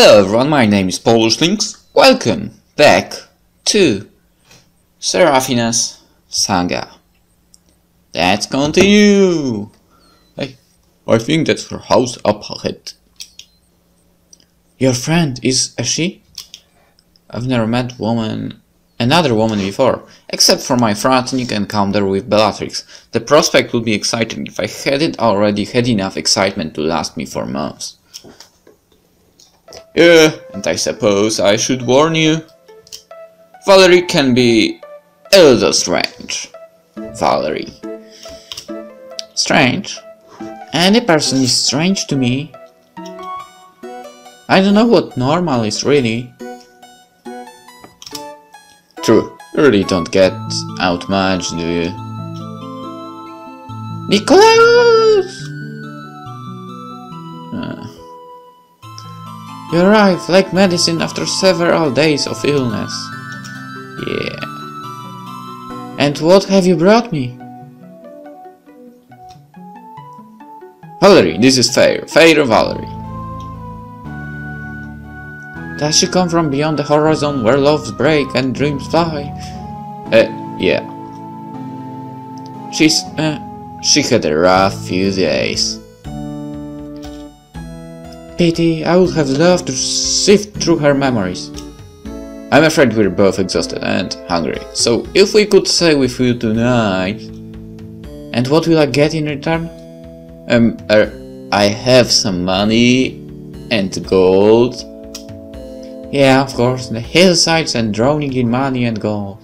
Hello everyone, my name is PolishLynx. Welcome back to Serafina's Saga. Let's continue! Hey, I think that's her house up ahead. Your friend is a she? I've never met another woman before, except for my frightening encounter with Bellatrix. The prospect would be exciting if I hadn't already had enough excitement to last me for months. Yeah, and I suppose I should warn you. Valerie can be a little strange. Valerie. Strange? Any person is strange to me. I don't know what normal is really. True, you really don't get out much, do you? Nicholas! You arrive like medicine after several days of illness. Yeah. And what have you brought me? Valerie, this is Fair Valerie. Does she come from beyond the horizon where loves break and dreams fly? Yeah. She had a rough few days. Pity, I would have loved to sift through her memories. I'm afraid we're both exhausted and hungry, so if we could stay with you tonight... And what will I get in return? I have some money and gold. Yeah, of course, the hillsides and drowning in money and gold.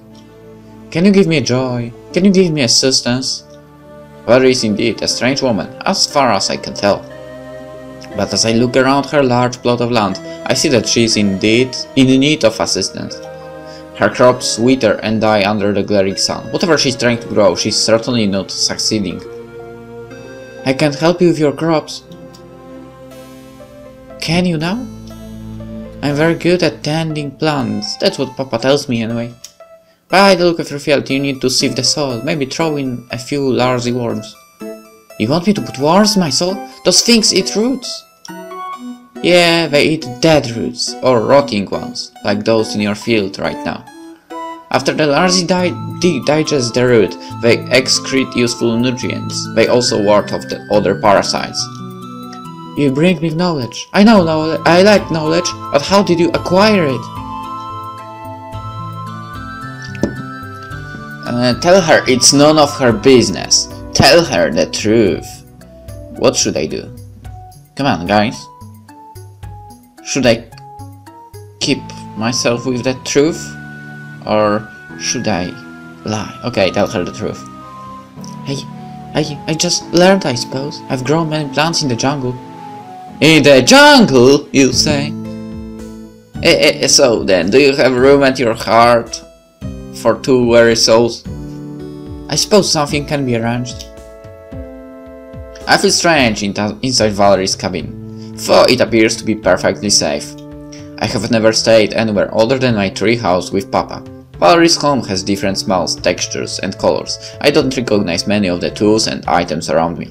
Can you give me a joy? Can you give me assistance? Valerie is indeed a strange woman, as far as I can tell. But as I look around her large plot of land, I see that she is indeed in need of assistance. Her crops wither and die under the glaring sun. Whatever she's trying to grow, she's certainly not succeeding. I can't help you with your crops. Can you now? I'm very good at tending plants, that's what Papa tells me anyway. By the look of your field, you need to sieve the soil, maybe throw in a few largy worms. You want me to put worms in my soil? Those things eat roots. Yeah, they eat dead roots, or rotting ones, like those in your field right now. After the larvae digest the root, they excrete useful nutrients. They also ward off the other parasites. You bring me knowledge. I know knowledge. I like knowledge, but how did you acquire it? Tell her it's none of her business. Tell her the truth. What should I do? Come on, guys. Should I keep myself with the truth? Or should I lie? Okay, tell her the truth. Hey, I just learned, I suppose. I've grown many plants in the jungle. In the jungle, you say? So then, do you have room at your heart for two weary souls? I suppose something can be arranged. I feel strange inside Valerie's cabin, for it appears to be perfectly safe. I have never stayed anywhere other than my treehouse with Papa. Valerie's home has different smells, textures and colors. I don't recognize many of the tools and items around me.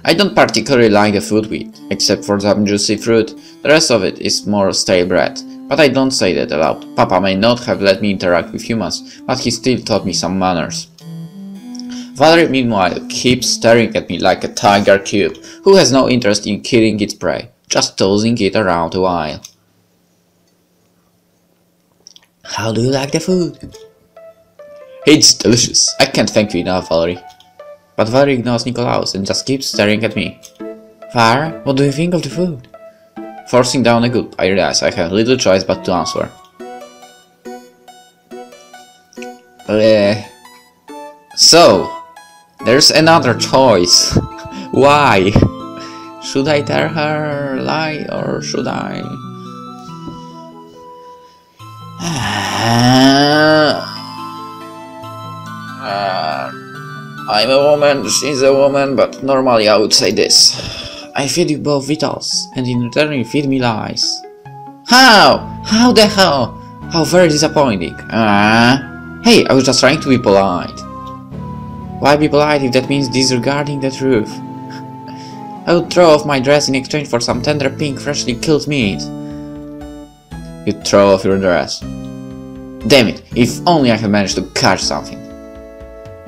I don't particularly like the food we eat, except for some juicy fruit. The rest of it is more stale bread. But I don't say that aloud. Papa may not have let me interact with humans, but he still taught me some manners. Valerie, meanwhile, keeps staring at me like a tiger cub, who has no interest in killing its prey, just tossing it around a while. How do you like the food? It's delicious. I can't thank you enough, Valerie. But Valerie ignores Nikolaus and just keeps staring at me. Var, what do you think of the food? Forcing down a gulp, I realize I have little choice but to answer. So, there's another choice. Why? Should I tell her lie or should I? I'm a woman, she's a woman, but normally I would say this. I feed you both vitals, and in return you feed me lies. How? How the hell? How very disappointing. Hey, I was just trying to be polite. Why be polite if that means disregarding the truth? I would throw off my dress in exchange for some tender pink freshly killed meat. You throw off your dress. Damn it, if only I had managed to catch something.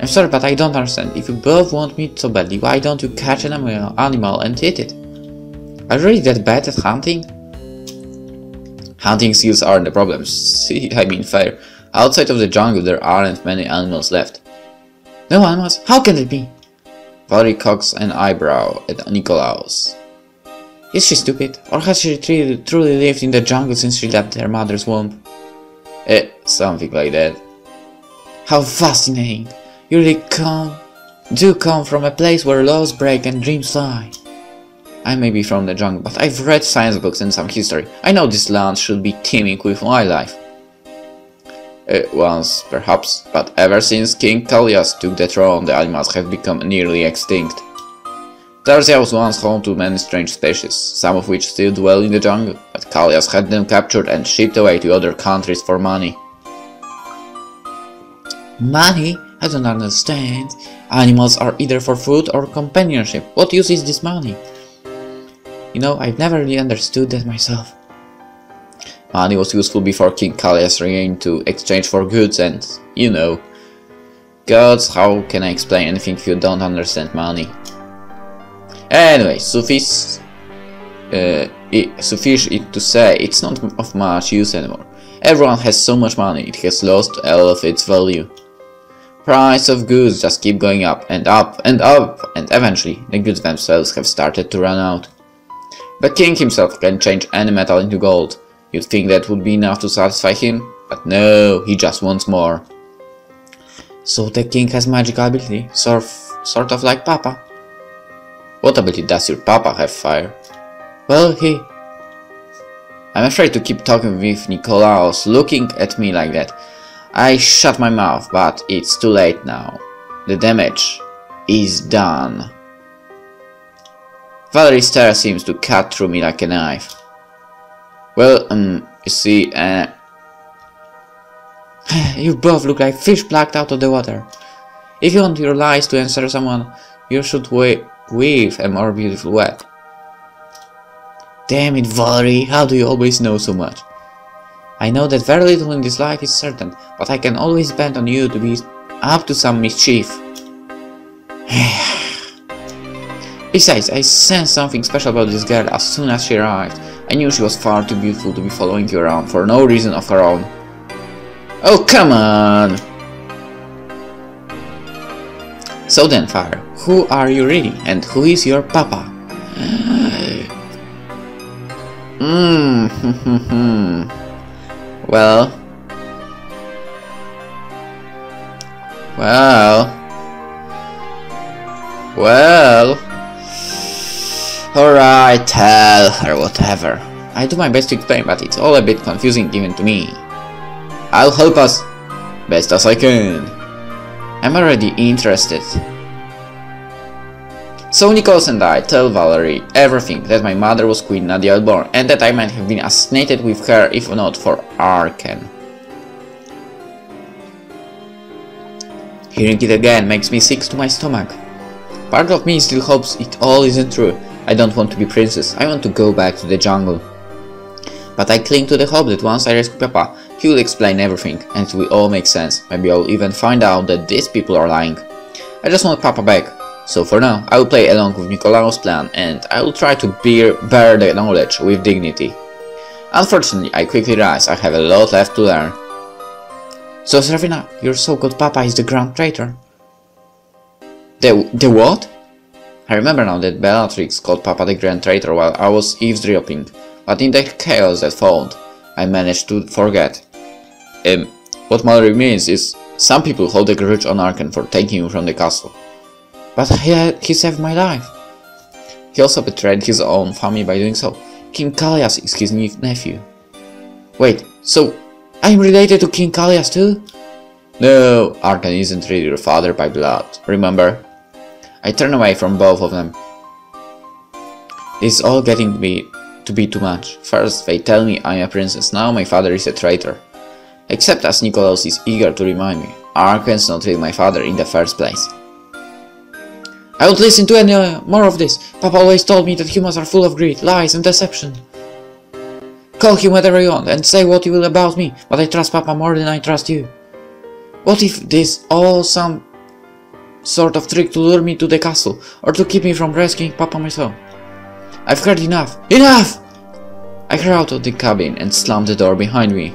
I'm sorry, but I don't understand. If you both want meat so badly, why don't you catch an animal and eat it? Are you really that bad at hunting? Hunting skills aren't the problem. See, I mean fair. Outside of the jungle there aren't many animals left. No animals? How can it be? Valerie cocks an eyebrow at Nikolaos. Is she stupid? Or has she truly lived in the jungle since she left her mother's womb? Something like that. How fascinating! You really do come from a place where laws break and dreams fly. I may be from the jungle, but I've read science books and some history. I know this land should be teeming with wildlife. Once, perhaps, but ever since King Kalias took the throne, the animals have become nearly extinct. Tarsia was once home to many strange species, some of which still dwell in the jungle, but Kalias had them captured and shipped away to other countries for money. Money? I don't understand. Animals are either for food or companionship. What use is this money? You know, I've never really understood that myself. Money was useful before King Kalias reigned to exchange for goods and, you know. Gods, how can I explain anything if you don't understand money? Anyway, suffice it to say, it's not of much use anymore. Everyone has so much money, it has lost all of its value. Price of goods just keep going up and up and up, and eventually the goods themselves have started to run out. The king himself can change any metal into gold. You'd think that would be enough to satisfy him, but no, he just wants more. So the king has magical ability, sort of like Papa. What ability does your Papa have, Fire? Well, I'm afraid to keep talking with Nikolaos looking at me like that. I shut my mouth, but it's too late now. The damage is done. Valerie's stare seems to cut through me like a knife. Well, you see, you both look like fish plucked out of the water. If you want your lies to answer someone, you should weave a more beautiful web. Damn it, Valerie, how do you always know so much? I know that very little in this life is certain, but I can always depend on you to be up to some mischief. Besides, I sensed something special about this girl as soon as she arrived. I knew she was far too beautiful to be following you around for no reason of her own. Oh, come on! So then, Fire, who are you really, and who is your Papa? Well... Alright, tell her whatever. I do my best to explain, but it's all a bit confusing even to me. I'll help us best as I can. I'm already interested. So Nicholas and I tell Valerie everything, that my mother was Queen Nadia Elborn, and that I might have been assassinated with her if not for Arken. Hearing it again makes me sick to my stomach. Part of me still hopes it all isn't true. I don't want to be princess, I want to go back to the jungle. But I cling to the hope that once I rescue Papa, he will explain everything, and it will all make sense. Maybe I'll even find out that these people are lying. I just want Papa back. So for now, I will play along with Nikolaos' plan, and I will try to bear the knowledge with dignity. Unfortunately, I quickly realize I have a lot left to learn. So Serafina, your so-called Papa is the Grand Traitor? The what? I remember now that Bellatrix called Papa the Grand Traitor while I was eavesdropping, but in the chaos that followed, I managed to forget. What Mallory means is, some people hold a grudge on Arken for taking him from the castle. But he saved my life. He also betrayed his own family by doing so. King Kalias is his nephew. Wait, so I'm related to King Kalias too? No, Arken isn't really your father by blood, remember? I turn away from both of them. It's all getting to be too much. First they tell me I'm a princess, now my father is a traitor. Except as Nikolaos is eager to remind me, Arken's not really my father in the first place. I won't listen to any more of this. Papa always told me that humans are full of greed, lies and deception. Call him whatever you want and say what you will about me, but I trust Papa more than I trust you. What if this all some sort of trick to lure me to the castle, or to keep me from rescuing Papa myself? I've heard enough. Enough! I hurried out of the cabin and slammed the door behind me.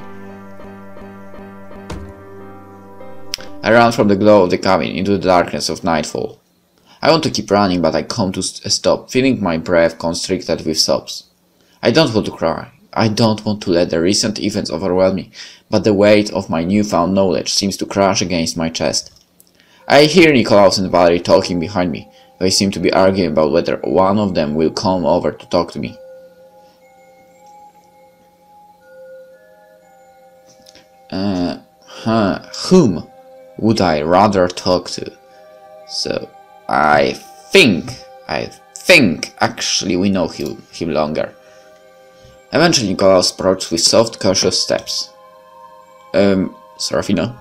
I ran from the glow of the cabin into the darkness of nightfall. I want to keep running, but I come to a stop, feeling my breath constricted with sobs. I don't want to cry. I don't want to let the recent events overwhelm me, but the weight of my newfound knowledge seems to crash against my chest. I hear Nikolaus and Valerie talking behind me. They seem to be arguing about whether one of them will come over to talk to me. Whom would I rather talk to? So, I think actually we know him longer. Eventually Nikolaus approached with soft, cautious steps. Serafina?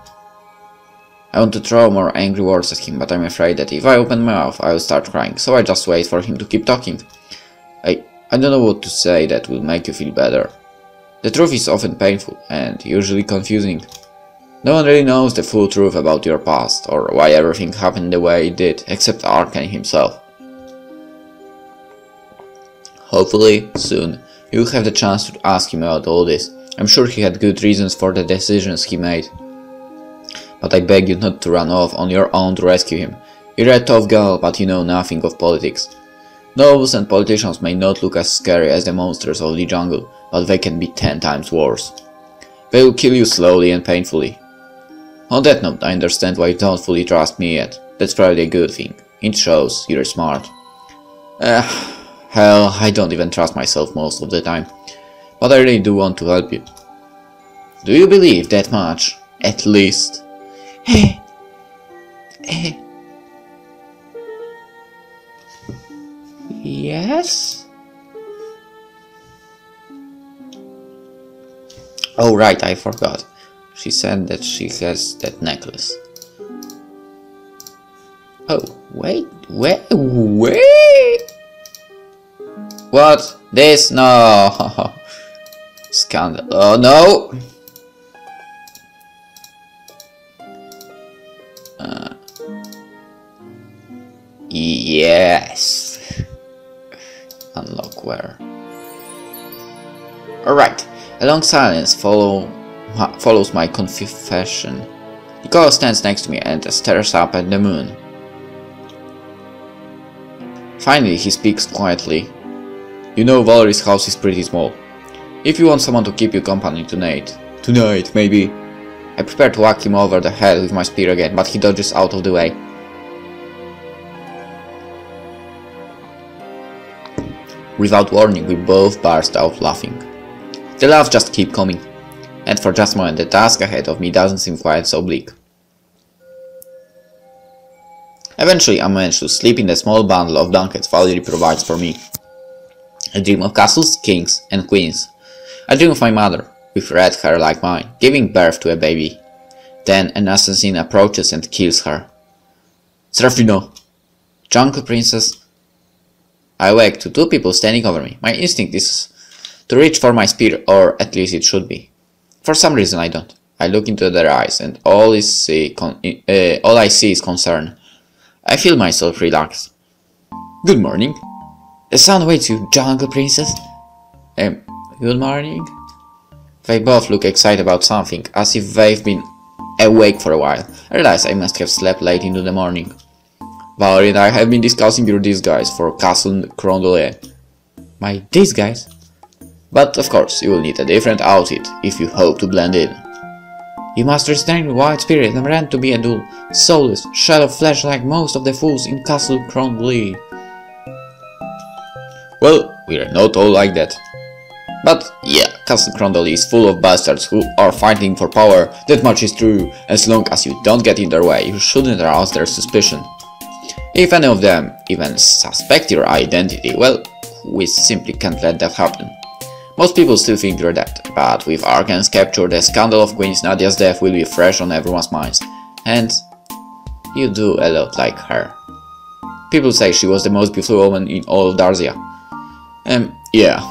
I want to throw more angry words at him, but I'm afraid that if I open my mouth, I will start crying, so I just wait for him to keep talking. I don't know what to say that will make you feel better. The truth is often painful, and usually confusing. No one really knows the full truth about your past, or why everything happened the way it did, except Arken himself. Hopefully, soon, you'll have the chance to ask him about all this. I'm sure he had good reasons for the decisions he made. But I beg you not to run off on your own to rescue him. You're a tough girl, but you know nothing of politics. Nobles and politicians may not look as scary as the monsters of the jungle, but they can be 10 times worse. They will kill you slowly and painfully. On that note, I understand why you don't fully trust me yet. That's probably a good thing. It shows you're smart. Hell, I don't even trust myself most of the time. But I really do want to help you. Do you believe that much? At least. Yes? Oh right, I forgot. She said that she has that necklace. Oh, wait. What? This? No. Scandal. Oh no. Yes. Unlock where? Alright. A long silence follows my confession. Nikolaus stands next to me and stares up at the moon. Finally, he speaks quietly. You know, Valerie's house is pretty small. If you want someone to keep you company tonight, maybe. I prepare to whack him over the head with my spear again, but he dodges out of the way. Without warning, we both burst out laughing. The laughs just keep coming, and for just a moment the task ahead of me doesn't seem quite so bleak. Eventually I manage to sleep in the small bundle of blankets Valerie provides for me. I dream of castles, kings, and queens. I dream of my mother, with red hair like mine, giving birth to a baby. Then an assassin approaches and kills her. Serafina! Jungle princess! I awake to 2 people standing over me. My instinct is to reach for my spear, or at least it should be. For some reason I don't. I look into their eyes, and all I see is concern. I feel myself relax. Good morning. The sun waits you, jungle princess. Good morning. They both look excited about something, as if they've been awake for a while. I realize I must have slept late into the morning. Valerie and I have been discussing your disguise for Castle Crondolier. My disguise? But of course, you will need a different outfit if you hope to blend in. You must restrain white spirit and pretend to be a dull, soulless shell of flesh like most of the fools in Castle Crondolier. Well, we're not all like that. But yeah, Castle Crondolier is full of bastards who are fighting for power, that much is true. As long as you don't get in their way, you shouldn't arouse their suspicion. If any of them even suspect your identity, well, we simply can't let that happen. Most people still think you're dead, but with Arken's capture, the scandal of Queen Nadia's death will be fresh on everyone's minds. And you do a lot like her. People say she was the most beautiful woman in all of Darzia. Yeah.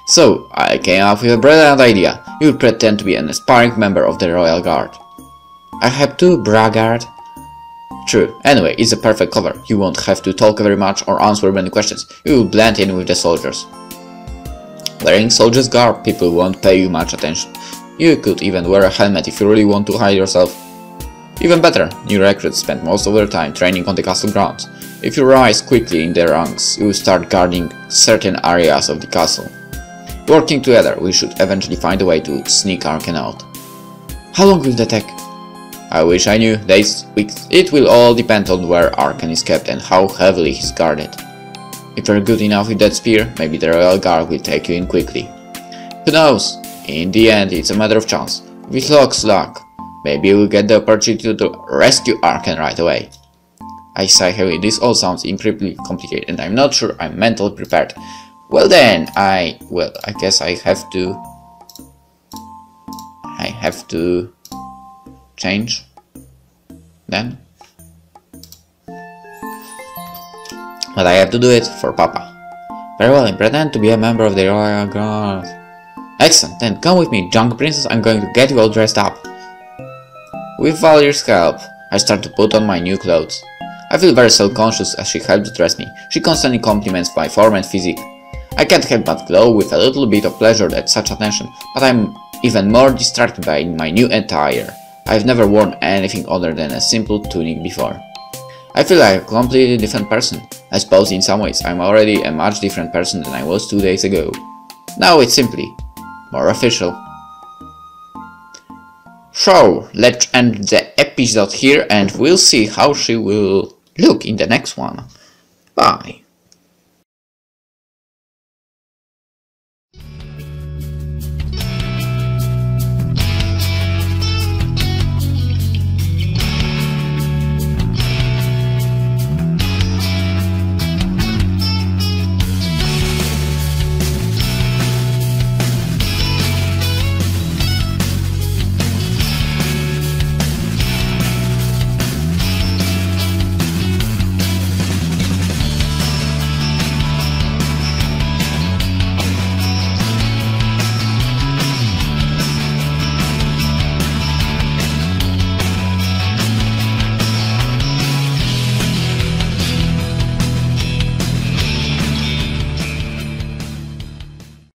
So, I came up with a brilliant idea. You would pretend to be an aspiring member of the Royal Guard. I have to, braggart. True. Anyway, it's a perfect cover. You won't have to talk very much or answer many questions. You will blend in with the soldiers. Wearing soldier's garb, people won't pay you much attention. You could even wear a helmet if you really want to hide yourself. Even better, new recruits spend most of their time training on the castle grounds. If you rise quickly in the ranks, you will start guarding certain areas of the castle. Working together, we should eventually find a way to sneak Arken out. How long will that take? I wish I knew. Days, weeks. It will all depend on where Arken is kept and how heavily he's guarded. If you're good enough with that spear, maybe the Royal Guard will take you in quickly. Who knows? In the end, it's a matter of chance. With luck, maybe we'll get the opportunity to rescue Arken right away. I sigh heavily. This all sounds incredibly complicated and I'm not sure I'm mentally prepared. Well then, I guess I have to change then. But I have to do it for Papa. Very well, I pretend to be a member of the Royal Guard. Excellent, then come with me, Junk Princess, I'm going to get you all dressed up. With Valyr's help, I start to put on my new clothes. I feel very self-conscious as she helps dress me. She constantly compliments my form and physique. I can't help but glow with a little bit of pleasure at such attention, but I'm even more distracted by my new attire. I've never worn anything other than a simple tunic before. I feel like a completely different person. I suppose in some ways I'm already a much different person than I was 2 days ago. Now it's simply more official. So, let's end the episode here and we'll see how she will look in the next one. Bye.